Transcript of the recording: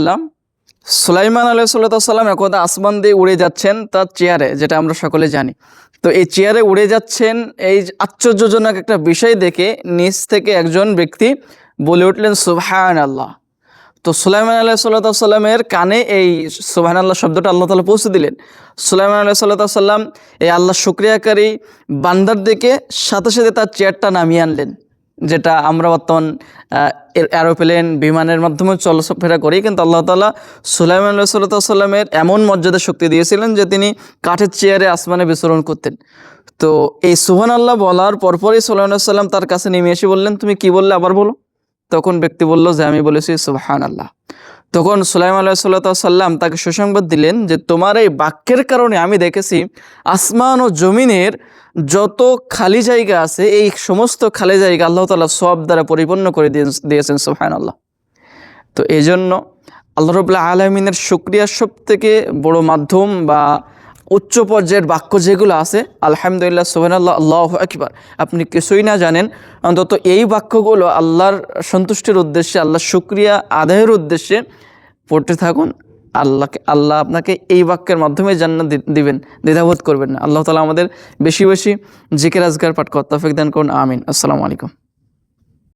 সাল্লাম সুলাইমান আলাইহিসসালাম একদা আসমান দিয়ে উড়ে যাচ্ছেন তার চেয়ারে, যেটা আমরা সকলে জানি। তো এই চেয়ারে উড়ে যাচ্ছেন, এই আশ্চর্যজনক একটা বিষয় দেখে নিচ থেকে একজন ব্যক্তি বলে উঠলেন সুবহানাল্লাহ। তো সুলাইমান আলাইহিসসালামের কানে এই সুবহানাল্লাহ শব্দটা আল্লাহ তাআলা পৌঁছে দিলেন। সুলাইমান আলাইহিসসালাম এই আল্লাহ শুকরিয়াকারী বান্দার দিকে সাথে সাথে তার চেয়ারটা নামিয়ে আনলেন, যেটা আমরা বর্তমান এরোপ্লেন বিমানের মাধ্যমে চলাফেরা করি, কিন্তু আল্লাহ তাআলা সুলাইমান আলাইহিসসালামের এমন মর্যাদা শক্তি দিয়েছিলেন যে তিনি কাঠের চেয়ারে আসমানে বিচরণ করতেন। তো এই সুবহানাল্লাহ বলার পরপরই সুলাইমান আলাইহিস সালাম তার কাছে নেমে এসে বললেন, তুমি কি বললে আবার বলো। তখন ব্যক্তি বলল যে আমি বলেছি সুবহানাল্লাহ। তখন সুলাইমান আলাইহিসসালাম তাকে সুসংবাদ দিলেন যে তোমার এই বাক্যের কারণে আমি দেখেছি আসমান ও জমিনের যত খালি জায়গা আছে এই সমস্ত খালি জায়গা আল্লাহ তাআলা সওয়াব দ্বারা পরিপূর্ণ করে দিয়েছেন সুবহানাল্লাহ। তো এই জন্য আল্লাহ রাব্বুল আলামিনের শুকরিয়ার সবথেকে বড় মাধ্যম বা উচ্চ পর্যায়ের বাক্য যেগুলো আছে, আলহামদুলিল্লাহ, সুবহানাল্লাহ, আল্লাহু আকবার, আপনি কিছুই না জানেন, অন্তত এই বাক্যগুলো আল্লাহর সন্তুষ্টির উদ্দেশ্যে, আল্লাহর শুকরিয়া আদায়ের উদ্দেশ্যে পড়তে থাকুন। আল্লাহ আপনাকে এই বাক্যের মাধ্যমে জান্নাত দিবেন, দ্বিধাবোধ করবেন না। আল্লাহ তাআলা আমাদের বেশি বেশি জিকির আজকার পাঠ করতে তৌফিক দান করুন, আমিন। আসসালামু আলাইকুম।